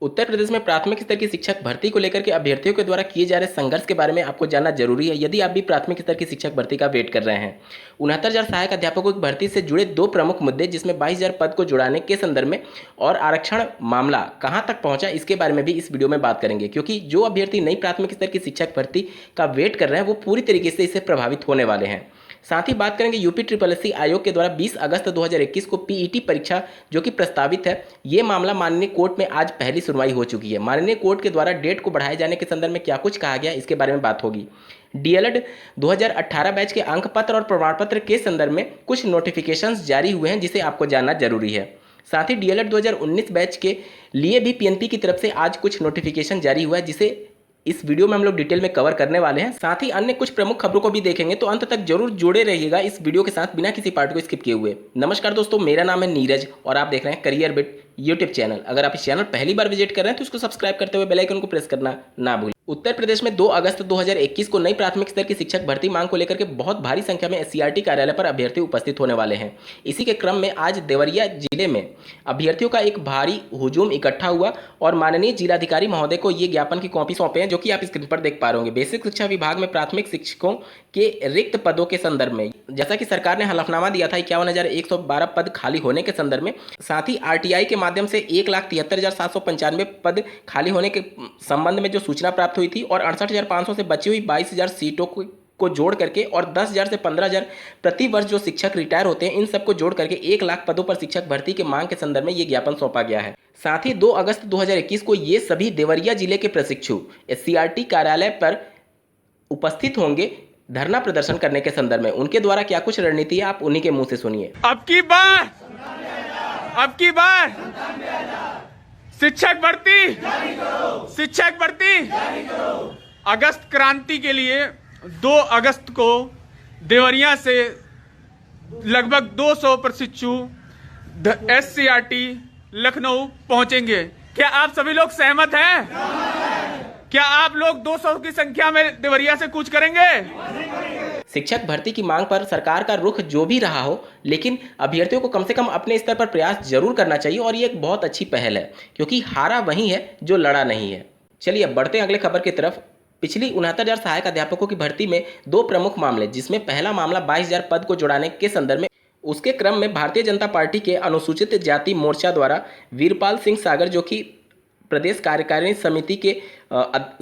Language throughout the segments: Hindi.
उत्तर प्रदेश में प्राथमिक स्तर की शिक्षक भर्ती को लेकर के अभ्यर्थियों के द्वारा किए जा रहे संघर्ष के बारे में आपको जानना जरूरी है यदि आप भी प्राथमिक स्तर की शिक्षक भर्ती का वेट कर रहे हैं। 69,000 सहायक अध्यापकों की भर्ती से जुड़े दो प्रमुख मुद्दे जिसमें 22,000 पद को जुड़ाने के संदर्भ में और आरक्षण मामला कहां तक पहुंचा इसके बारे में भी इस वीडियो में बात करेंगे, क्योंकि जो अभ्यर्थी नई प्राथमिक स्तर की शिक्षक भर्ती का वेट कर रहे हैं वो पूरी तरीके से इससे प्रभावित होने वाले हैं। साथ ही बात करेंगे यूपी SSS आयोग के द्वारा 20 अगस्त 2021 को पीईटी परीक्षा जो कि प्रस्तावित है, ये मामला माननीय कोर्ट में आज पहली सुनवाई हो चुकी है। माननीय कोर्ट के द्वारा डेट को बढ़ाए जाने के संदर्भ में क्या कुछ कहा गया इसके बारे में बात होगी। डीएलएड 2018 बैच के अंक पत्र और प्रमाण पत्र के संदर्भ में कुछ नोटिफिकेशंस जारी हुए हैं जिसे आपको जानना जरूरी है। साथ ही डीएलएड 2019 बैच के लिए भी पीएनपी की तरफ से आज कुछ नोटिफिकेशन जारी हुआ है जिसे इस वीडियो में हम लोग डिटेल में कवर करने वाले हैं। साथ ही अन्य कुछ प्रमुख खबरों को भी देखेंगे, तो अंत तक जरूर जुड़े रहिएगा इस वीडियो के साथ बिना किसी पार्ट को स्किप किए हुए। नमस्कार दोस्तों, मेरा नाम है नीरज और आप देख रहे हैं करियर बिट यूट्यूब चैनल। अगर आप इस चैनल पहली बार विजिट कर रहे हैं तो इसको सब्सक्राइब करते हुए बेल आइकन को प्रेस करना ना भूलें। उत्तर प्रदेश में 2 अगस्त 2021 को नई प्राथमिक स्तर की शिक्षक भर्ती मांग को लेकर के बहुत भारी संख्या में एससीईआरटी कार्यालय पर अभ्यर्थी उपस्थित होने वाले हैं। इसी के क्रम में आज देवरिया जिले में अभ्यर्थियों का एक भारी हुजूम इकट्ठा हुआ और माननीय जिलाधिकारी महोदय को ये ज्ञापन की कॉपी सौंपे हैं, जो कि आप स्क्रीन पर देख पा रहे होंगे। बेसिक शिक्षा विभाग में प्राथमिक शिक्षकों के रिक्त पदों के संदर्भ में जैसा कि सरकार ने हलफनामा दिया था 51,112 पद खाली होने के संदर्भ में, साथ ही आरटीआई के माध्यम से 1,73,795 पद खाली होने के संबंध में जो सूचना प्राप्त हुई थी और 68,500 से बची हुई 22,000 सीटों को जोड़ करके और 10,000 से 15,000 प्रति वर्ष जो शिक्षक रिटायर होते हैं इन सबको जोड़ करके 1 लाख पदों पर शिक्षक भर्ती के मांग के संदर्भ में ये ज्ञापन सौंपा गया है। साथ ही 2 अगस्त 2021 को ये सभी देवरिया जिले के प्रशिक्षु एससीईआरटी कार्यालय पर उपस्थित होंगे धरना प्रदर्शन करने के संदर्भ में। उनके द्वारा क्या कुछ रणनीति है आप उन्हीं के मुंह से सुनिए। अब की बार शिक्षक भर्ती अगस्त क्रांति के लिए 2 अगस्त को देवरिया से लगभग 200 प्रशिक्षु एससीईआरटी लखनऊ पहुंचेंगे। क्या आप सभी लोग सहमत हैं? क्या आप लोग 200 की संख्या में देवरिया से कूच करेंगे? शिक्षक भर्ती की मांग पर सरकार का रुख जो भी रहा हो, लेकिन अभ्यर्थियों को कम से कम अपने स्तर पर प्रयास जरूर करना चाहिए और ये एक बहुत अच्छी पहल है, क्योंकि हारा वही है जो लड़ा नहीं है। चलिए अब बढ़ते हैं अगले खबर की तरफ। पिछली 69,000 सहायक अध्यापकों की भर्ती में 2 प्रमुख मामले, जिसमें पहला मामला 22,000 पद को जुड़ाने के संदर्भ में, उसके क्रम में भारतीय जनता पार्टी के अनुसूचित जाति मोर्चा द्वारा वीरपाल सिंह सागर जो कि प्रदेश कार्यकारिणी समिति के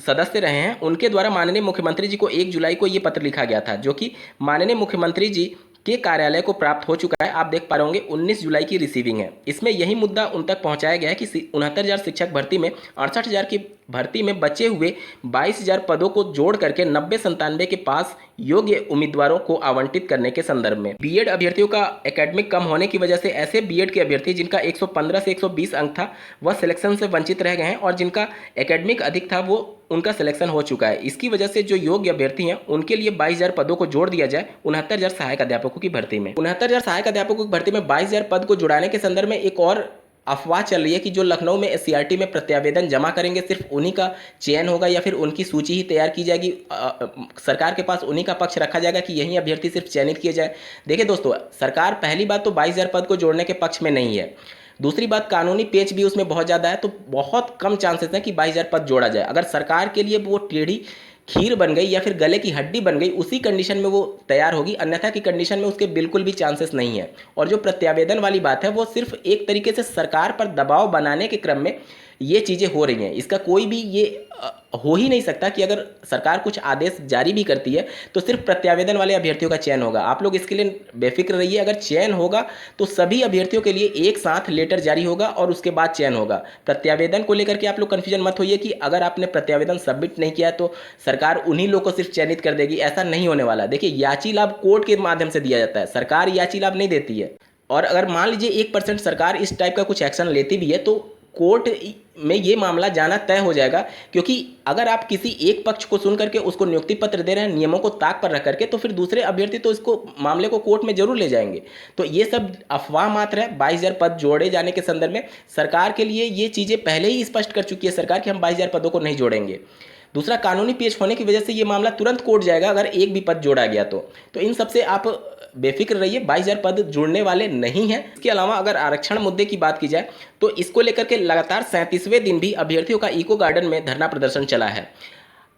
सदस्य रहे हैं, उनके द्वारा माननीय मुख्यमंत्री जी को 1 जुलाई को ये पत्र लिखा गया था, जो कि माननीय मुख्यमंत्री जी के कार्यालय को प्राप्त हो चुका है। आप देख पा रहे होंगे 19 जुलाई की रिसीविंग है। इसमें यही मुद्दा उन तक पहुंचाया गया है कि 69,000 शिक्षक भर्ती में 68,000 की भर्ती में बचे हुए 22,000 पदों को जोड़ करके 90-97 के पास योग्य उम्मीदवारों को आवंटित करने के संदर्भ में। बीएड अभ्यर्थियों का एकेडमिक कम होने की वजह से ऐसे बीएड के अभ्यर्थी जिनका 115 से 120 अंक था वह सिलेक्शन से वंचित रह गए हैं और जिनका एकेडमिक अधिक था वो उनका सिलेक्शन हो चुका है। इसकी वजह से जो योग्य अभ्यर्थी हैं उनके लिए 22,000 पदों को जोड़ दिया जाए 69,000 सहायक अध्यापकों की भर्ती में। 69,000 सहायक अध्यापकों की भर्ती में 22,000 पद को जुड़ाने के संदर्भ में एक और अफवाह चल रही है कि जो लखनऊ में एससीईआरटी में प्रत्यावेदन जमा करेंगे सिर्फ उन्हीं का चयन होगा या फिर उनकी सूची ही तैयार की जाएगी, सरकार के पास उन्हीं का पक्ष रखा जाएगा कि यही अभ्यर्थी सिर्फ चयनित किए जाए। देखिए दोस्तों, सरकार पहली बात तो 22,000 पद को जोड़ने के पक्ष में नहीं है। दूसरी बात, कानूनी पेच भी उसमें बहुत ज़्यादा है, तो बहुत कम चांसेस हैं कि 22,000 पद जोड़ा जाए। अगर सरकार के लिए वो टेढ़ी खीर बन गई या फिर गले की हड्डी बन गई उसी कंडीशन में वो तैयार होगी, अन्यथा की कंडीशन में उसके बिल्कुल भी चांसेस नहीं है। और जो प्रत्यावेदन वाली बात है वो सिर्फ एक तरीके से सरकार पर दबाव बनाने के क्रम में ये चीज़ें हो रही हैं। इसका कोई भी ये हो ही नहीं सकता कि अगर सरकार कुछ आदेश जारी भी करती है तो सिर्फ प्रत्यावेदन वाले अभ्यर्थियों का चयन होगा। आप लोग इसके लिए बेफिक्र रहिए, अगर चयन होगा तो सभी अभ्यर्थियों के लिए एक साथ लेटर जारी होगा और उसके बाद चयन होगा। प्रत्यावेदन को लेकर के आप लोग कन्फ्यूजन मत होइए कि अगर आपने प्रत्यावेदन सबमिट नहीं किया तो सरकार उन्हीं लोग को सिर्फ चयनित कर देगी, ऐसा नहीं होने वाला। देखिए, याची लाभ कोर्ट के माध्यम से दिया जाता है, सरकार याची लाभ नहीं देती है। और अगर मान लीजिए 1% सरकार इस टाइप का कुछ एक्शन लेती भी है तो कोर्ट में ये मामला जाना तय हो जाएगा, क्योंकि अगर आप किसी एक पक्ष को सुन करके उसको नियुक्ति पत्र दे रहे हैं नियमों को ताक पर रख करके, तो फिर दूसरे अभ्यर्थी तो इसको मामले को कोर्ट में जरूर ले जाएंगे। तो ये सब अफवाह मात्र है। 22,000 पद जोड़े जाने के संदर्भ में सरकार के लिए ये चीज़ें पहले ही स्पष्ट कर चुकी है सरकार कि हम 22,000 पदों को नहीं जोड़ेंगे। दूसरा, कानूनी पेश होने की वजह से ये मामला तुरंत कोर्ट जाएगा अगर एक भी पद जोड़ा गया तो इन सबसे आप बेफिक्र रहिए, 22,000 पद जुड़ने वाले नहीं हैं। इसके अलावा अगर आरक्षण मुद्दे की बात की जाए तो इसको लेकर के लगातार 37वें दिन भी अभ्यर्थियों का इको गार्डन में धरना प्रदर्शन चला है।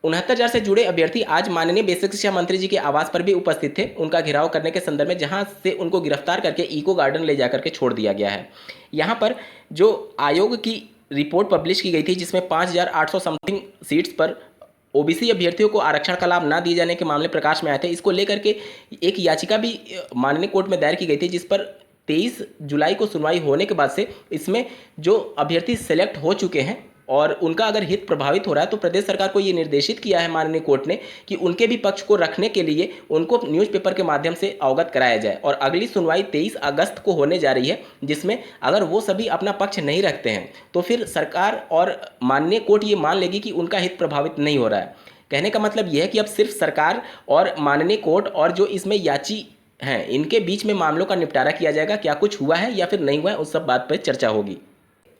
69,000 से जुड़े अभ्यर्थी आज माननीय बेसिक शिक्षा मंत्री जी के आवास पर भी उपस्थित थे, उनका घेराव करने के संदर्भ में, जहां से उनको गिरफ्तार करके इको गार्डन ले जाकर के छोड़ दिया गया है। यहां पर जो आयोग की रिपोर्ट पब्लिश की गई थी, जिसमें 5,800 समथिंग सीट्स पर ओबीसी अभ्यर्थियों को आरक्षण का लाभ ना दिए जाने के मामले प्रकाश में आए थे, इसको लेकर के एक याचिका भी माननीय कोर्ट में दायर की गई थी, जिस पर 23 जुलाई को सुनवाई होने के बाद से इसमें जो अभ्यर्थी सेलेक्ट हो चुके हैं और उनका अगर हित प्रभावित हो रहा है तो प्रदेश सरकार को ये निर्देशित किया है माननीय कोर्ट ने कि उनके भी पक्ष को रखने के लिए उनको न्यूज़पेपर के माध्यम से अवगत कराया जाए। और अगली सुनवाई 23 अगस्त को होने जा रही है, जिसमें अगर वो सभी अपना पक्ष नहीं रखते हैं तो फिर सरकार और माननीय कोर्ट ये मान लेगी कि उनका हित प्रभावित नहीं हो रहा है। कहने का मतलब यह है कि अब सिर्फ सरकार और माननीय कोर्ट और जो इसमें याची हैं, इनके बीच में मामलों का निपटारा किया जाएगा। क्या कुछ हुआ है या फिर नहीं हुआ है, उस सब बात पर चर्चा होगी।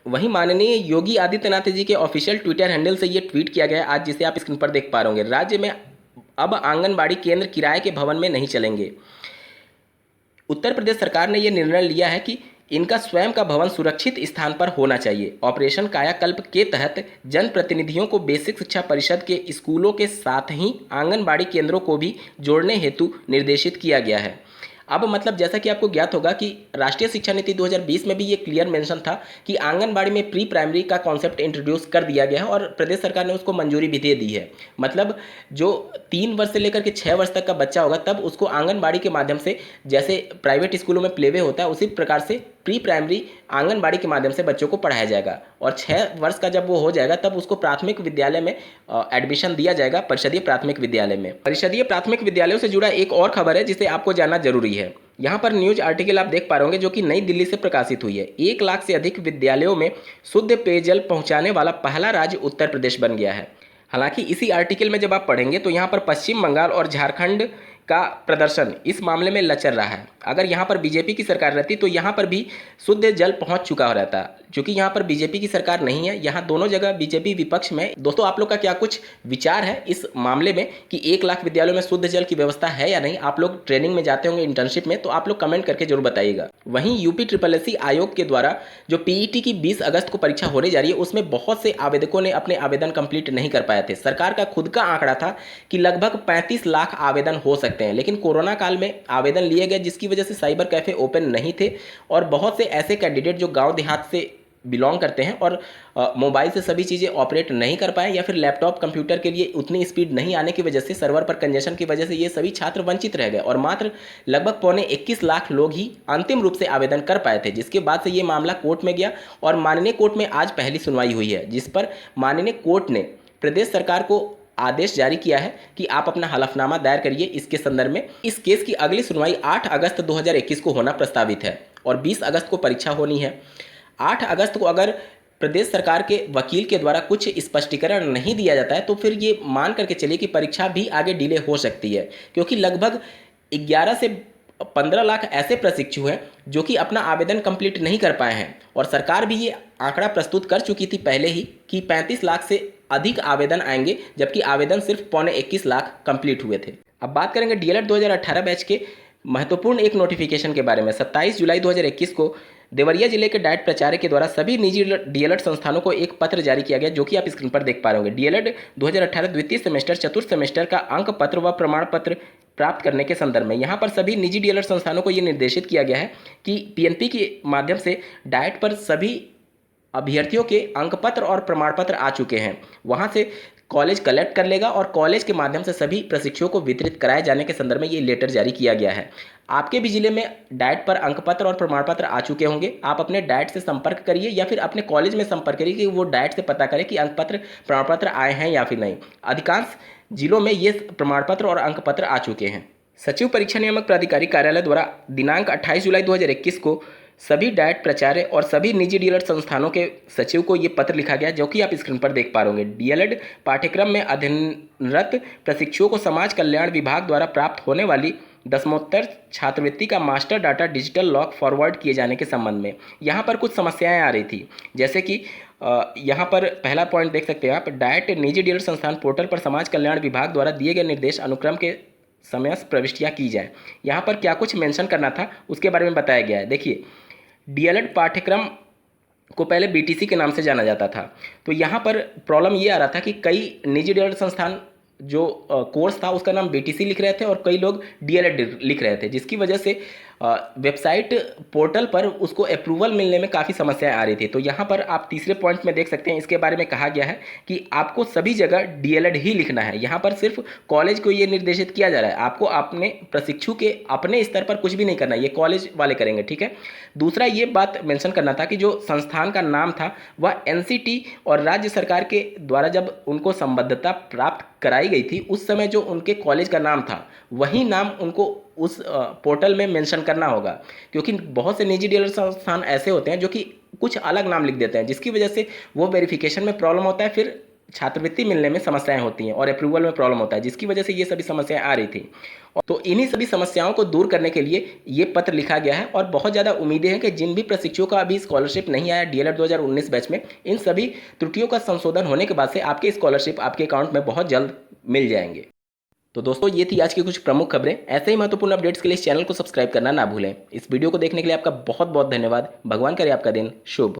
वहीं माननीय योगी आदित्यनाथ जी के ऑफिशियल ट्विटर हैंडल से ये ट्वीट किया गया है आज, जिसे आप स्क्रीन पर देख पा रहे होंगे। राज्य में अब आंगनबाड़ी केंद्र किराए के भवन में नहीं चलेंगे। उत्तर प्रदेश सरकार ने यह निर्णय लिया है कि इनका स्वयं का भवन सुरक्षित स्थान पर होना चाहिए। ऑपरेशन कायाकल्प के तहत जनप्रतिनिधियों को बेसिक शिक्षा परिषद के स्कूलों के साथ ही आंगनबाड़ी केंद्रों को भी जोड़ने हेतु निर्देशित किया गया है। अब मतलब जैसा कि आपको ज्ञात होगा कि राष्ट्रीय शिक्षा नीति 2020 में भी ये क्लियर मेंशन था कि आंगनबाड़ी में प्री प्राइमरी का कॉन्सेप्ट इंट्रोड्यूस कर दिया गया है और प्रदेश सरकार ने उसको मंजूरी भी दे दी है। मतलब जो 3 वर्ष से लेकर के 6 वर्ष तक का बच्चा होगा तब उसको आंगनबाड़ी के माध्यम से, जैसे प्राइवेट स्कूलों में प्लेवे होता है, उसी प्रकार से प्री प्राइमरी आंगनबाड़ी के माध्यम से बच्चों को पढ़ाया जाएगा। और 6 वर्ष का जब वो हो जाएगा तब उसको प्राथमिक विद्यालय में एडमिशन दिया जाएगा, परिषदीय प्राथमिक विद्यालय में। परिषदीय प्राथमिक विद्यालयों से जुड़ा एक और खबर है जिसे आपको जानना जरूरी है। यहाँ पर न्यूज आर्टिकल आप देख पा रहे होंगे जो कि नई दिल्ली से प्रकाशित हुई है। 1 लाख से अधिक विद्यालयों में शुद्ध पेयजल पहुँचाने वाला पहला राज्य उत्तर प्रदेश बन गया है। हालांकि इसी आर्टिकल में जब आप पढ़ेंगे तो यहाँ पर पश्चिम बंगाल और झारखंड का प्रदर्शन इस मामले में लचर रहा है। अगर यहाँ पर बीजेपी की सरकार रहती तो यहाँ पर भी शुद्ध जल पहुँच चुका रहता। क्योंकि यहाँ पर बीजेपी की सरकार नहीं है, यहाँ दोनों जगह बीजेपी विपक्ष में। दोस्तों, आप लोग का क्या कुछ विचार है इस मामले में कि 1 लाख विद्यालयों में शुद्ध जल की व्यवस्था है या नहीं? आप लोग ट्रेनिंग में जाते होंगे, इंटर्नशिप में, तो आप लोग कमेंट करके जरूर बताइएगा। वहीं यूपी SSSC आयोग के द्वारा जो पीईटी की 20 अगस्त को परीक्षा होने जा रही है, उसमें बहुत से आवेदकों ने अपने आवेदन कंप्लीट नहीं कर पाए थे। सरकार का खुद का आंकड़ा था कि लगभग 35 लाख आवेदन हो सकते हैं, लेकिन कोरोना काल में आवेदन लिए गए, जिसकी वजह से साइबर कैफे ओपन नहीं थे और बहुत से ऐसे कैंडिडेट जो गांव देहात से बिलोंग करते हैं और मोबाइल से सभी चीज़ें ऑपरेट नहीं कर पाए या फिर लैपटॉप कंप्यूटर के लिए उतनी स्पीड नहीं आने की वजह से, सर्वर पर कंजेशन की वजह से ये सभी छात्र वंचित रह गए और मात्र लगभग 21 लाख लोग ही अंतिम रूप से आवेदन कर पाए थे। जिसके बाद से ये मामला कोर्ट में गया और माननीय कोर्ट में आज पहली सुनवाई हुई है, जिस पर माननीय कोर्ट ने प्रदेश सरकार को आदेश जारी किया है कि आप अपना हलफनामा दायर करिए इसके संदर्भ में। इस केस की अगली सुनवाई 8 अगस्त 2021 को होना प्रस्तावित है और 20 अगस्त को परीक्षा होनी है। 8 अगस्त को अगर प्रदेश सरकार के वकील के द्वारा कुछ स्पष्टीकरण नहीं दिया जाता है तो फिर ये मान करके चलिए कि परीक्षा भी आगे डिले हो सकती है, क्योंकि लगभग 11 से 15 लाख ऐसे प्रशिक्षु हैं जो कि अपना आवेदन कंप्लीट नहीं कर पाए हैं और सरकार भी ये आंकड़ा प्रस्तुत कर चुकी थी पहले ही कि 35 लाख से अधिक आवेदन आएंगे, जबकि आवेदन सिर्फ 21 लाख कंप्लीट हुए थे। अब बात करेंगे डीएलएड 2018 बैच के महत्वपूर्ण एक नोटिफिकेशन के बारे में। 27 जुलाई 2021 को देवरिया जिले के डाइट प्राचार्य के द्वारा सभी निजी डीएलएड संस्थानों को एक पत्र जारी किया गया, जो कि आप स्क्रीन पर देख पा रहे होंगे। डीएलएड 2018 द्वितीय सेमेस्टर चतुर्थ सेमेस्टर का अंक पत्र व प्रमाण पत्र प्राप्त करने के संदर्भ में यहाँ पर सभी निजी डीएलएड संस्थानों को ये निर्देशित किया गया है कि पीएनपी के माध्यम से डाइट पर सभी अभ्यर्थियों के अंक पत्र और प्रमाण पत्र आ चुके हैं, वहाँ से कॉलेज कलेक्ट कर लेगा और कॉलेज के माध्यम से सभी प्रशिक्षुओं को वितरित कराए जाने के संदर्भ में ये लेटर जारी किया गया है। आपके भी जिले में डाइट पर अंक पत्र और प्रमाण पत्र आ चुके होंगे, आप अपने डाइट से संपर्क करिए या फिर अपने कॉलेज में संपर्क करिए कि वो डाइट से पता करें कि अंक पत्र प्रमाण पत्र आए हैं या फिर नहीं। अधिकांश जिलों में ये प्रमाण पत्र और अंक पत्र आ चुके हैं। सचिव परीक्षा नियामक प्राधिकारी कार्यालय द्वारा दिनांक 28 जुलाई 2021 को सभी डाइट प्राचार्य और सभी निजी डीएलएड संस्थानों के सचिव को ये पत्र लिखा गया, जो कि आप स्क्रीन पर देख पा रहे होंगे। डीएलएड पाठ्यक्रम में अध्ययनरत प्रशिक्षुओं को समाज कल्याण विभाग द्वारा प्राप्त होने वाली दसमोत्तर छात्रवृत्ति का master data digital lock forward किए जाने के संबंध में यहाँ पर कुछ समस्याएं आ रही थी, जैसे कि यहाँ पर पहला पॉइंट देख सकते हैं आप, डाइट निजी डीएलएड संस्थान पोर्टल पर समाज कल्याण विभाग द्वारा दिए गए निर्देश अनुक्रम के समय प्रविष्टियाँ की जाए। यहाँ पर क्या कुछ मेंशन करना था उसके बारे में बताया गया है। देखिए, डीएलएड पाठ्यक्रम को पहले बीटीसी के नाम से जाना जाता था, तो यहाँ पर प्रॉब्लम ये आ रहा था कि कई निजी डीएलएड संस्थान जो कोर्स था उसका नाम बीटीसी लिख रहे थे और कई लोग डीएलएड लिख रहे थे, जिसकी वजह से वेबसाइट पोर्टल पर उसको अप्रूवल मिलने में काफ़ी समस्याएं आ रही थी। तो यहाँ पर आप तीसरे पॉइंट में देख सकते हैं, इसके बारे में कहा गया है कि आपको सभी जगह डीएलएड ही लिखना है। यहाँ पर सिर्फ कॉलेज को ये निर्देशित किया जा रहा है, आपको अपने प्रशिक्षु के अपने स्तर पर कुछ भी नहीं करना है, ये कॉलेज वाले करेंगे, ठीक है। दूसरा ये बात मेंशन करना था कि जो संस्थान का नाम था वह एनसीटी और राज्य सरकार के द्वारा जब उनको संबद्धता प्राप्त कराई गई थी उस समय जो उनके कॉलेज का नाम था वही नाम उनको उस पोर्टल में मेंशन करना होगा, क्योंकि बहुत से निजी डीलर संस्थान ऐसे होते हैं जो कि कुछ अलग नाम लिख देते हैं, जिसकी वजह से वो वेरिफिकेशन में प्रॉब्लम होता है, फिर छात्रवृत्ति मिलने में समस्याएं होती हैं और अप्रूवल में प्रॉब्लम होता है, जिसकी वजह से ये सभी समस्याएं आ रही थी। तो इन्हीं सभी समस्याओं को दूर करने के लिए ये पत्र लिखा गया है और बहुत ज़्यादा उम्मीदें हैं कि जिन भी प्रशिक्षुओं का अभी स्कॉलरशिप नहीं आया डीएलएड 2019 बैच में, इन सभी त्रुटियों का संशोधन होने के बाद से आपके स्कॉलरशिप आपके अकाउंट में बहुत जल्द मिल जाएंगे। तो दोस्तों, ये थी आज की कुछ प्रमुख खबरें। ऐसे ही महत्वपूर्ण अपडेट्स के लिए इस चैनल को सब्सक्राइब करना ना भूलें। इस वीडियो को देखने के लिए आपका बहुत बहुत धन्यवाद। भगवान करे आपका दिन शुभ।